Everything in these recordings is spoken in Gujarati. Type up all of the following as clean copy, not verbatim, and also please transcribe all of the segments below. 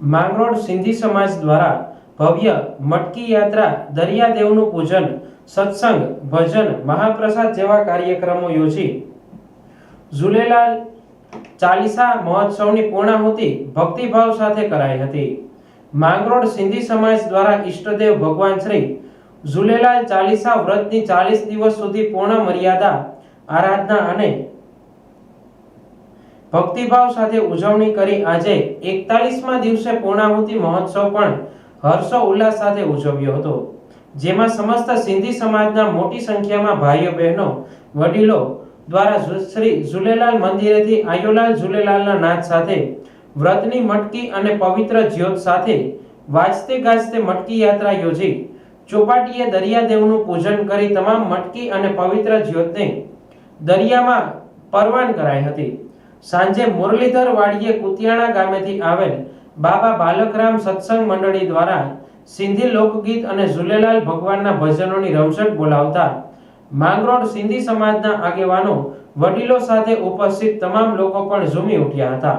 માંગરોળ સિંધી સમાજ દ્વારા ભવ્ય મટકી યાત્રા, દરિયાદેવનું પૂજન, સત્સંગ, ભજન, મહાપ્રસાદ જેવા કાર્યક્રમો યોજી ઝૂલેલાલ ચાલીસા મહોત્સવની પૂર્ણાહુતિ ભક્તિભાવ સાથે કરાઈ હતી। માંગરોળ સિંધી સમાજ દ્વારા ઈષ્ટદેવ ભગવાન શ્રી ઝૂલેલાલ ચાલીસા વ્રતની 40 દિવસ સુધી પૂર્ણ મર્યાદા આરાધના અને ભક્તિભાવ સાથે ઉજવણી કરી આજે 41મા દિવસે પૂર્ણાહુતિ મહોત્સવ પણ હર્ષો ઉલ્લાસ સાથે ઉજવ્યો હતો, જેમાં સમસ્ત સિંધી સમાજના મોટી સંખ્યામાં ભાઈઓ બહેનો વડીલો દ્વારા શ્રી ઝૂલેલાલ મંદિરેથી આયોલાલ ઝૂલેલાલના નાદ સાથે વ્રતની મટકી અને પવિત્ર જ્યોત સાથે વાજતે ગાજતે મટકી યાત્રા યોજી ચોપાટીએ દરિયાદેવનું પૂજન કરી તમામ મટકી અને પવિત્ર જ્યોતને દરિયામાં પરવાન કરાઈ હતી। સાંજે મુરલીધર વાડીએ કુતિયાણા ગામેથી આવેલ બાબા બાલકરામ સત્સંગ મંડળી દ્વારા સિંધી લોકગીત અને ઝૂલેલાલ ભગવાનના ભજનોની રમઝટ બોલાવતા માંગરોળ સિંધી સમાજના આગેવાનો વડીલો સાથે ઉપસ્થિત તમામ લોકો પણ ઝૂમી ઉઠ્યા હતા।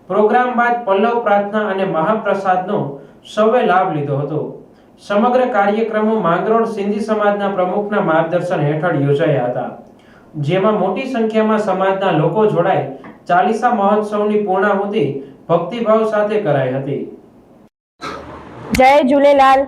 પ્રોગ્રામ બાદ પલ્લવ પ્રાર્થના અને મહાપ્રસાદનો સૌએ લાભ લીધો હતો। સમગ્ર કાર્યક્રમો માંગરોળ સિંધી સમાજના પ્રમુખના માર્ગદર્શન હેઠળ યોજાયા હતા, જેમાં મોટી સંખ્યામાં સમાજના લોકો જોડાઈ ચાલીસા મહોત્સવની પૂર્ણાહુતિ ભક્તિભાવ સાથે કરાઈ હતી। જય ઝૂલેલાલ।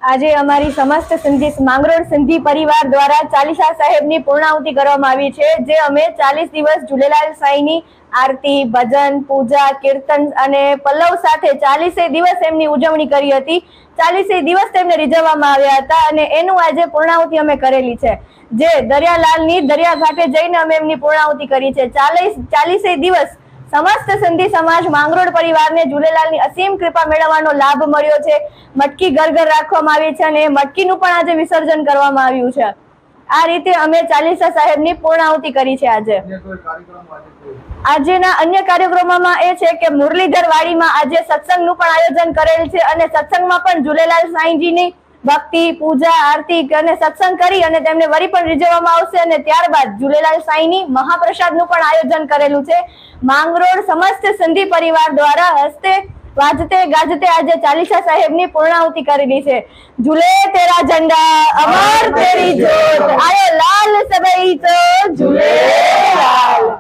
આજે અમારી સમસ્ત સિંધી માંગરોળ સિંધી પરિવાર દ્વારા ચાલીસા સાહેબની પૂર્ણાહુતિ કરવામાં આવી છે, જે અમે 40 દિવસ ઝૂલેલાલ સાંઈની આરતી, ભજન, પૂજા, કીર્તન અને પલ્લવ સાથે 40 દિવસ એમની ઉજવણી કરી હતી। 40 દિવસ તેમને રીઝવવામાં આવ્યા હતા અને એનું આજે પૂર્ણાહુતિ અમે કરેલી છે, જે દરિયાલાલની દરિયા ઘાટે જઈને અમે એમની પૂર્ણાહુતિ કરી છે। 40 દિવસ સમસ્ત સિંધી સમાજ માંગરોળ પરિવારને ઝૂલેલાલની અસીમ કૃપા મેળવવાનો લાભ મળ્યો છે। મટકી ઘર ઘર રાખવામાં આવી છે અને મટકીનું પણ આજે વિસર્જન કરવામાં આવ્યું છે। આ રીતે અમે ચાલીસા સાહેબની પૂર્ણાહુતિ કરી છે। આજના અન્ય કાર્યક્રમોમાં એ છે કે મુરલીધર વાડીમાં આજે સત્સંગનું પણ આયોજન કરેલ છે અને સત્સંગમાં પણ ઝૂલેલાલ સાંઈજીની ભક્તિ, પૂજા, આરતી અને સત્સંગ કરી અને તેમને વરી પણ રીઝવવામાં આવશે અને ત્યારબાદ ઝૂલેલાલ સાંઈની મહાપ્રસાદનું પણ આયોજન કરેલું છે। માંગરોળ સમસ્ત સિંધી પરિવાર દ્વારા હસ્તે વાજતે ગાજતે આજે ચાલીસા સાહેબની પૂર્ણાહુતિ કરેલી છે। ઝૂલે તેરા ઝંડા અમર તેરી જ્યોત, આયો લાલ સબઈ તો ઝૂલેલાલ।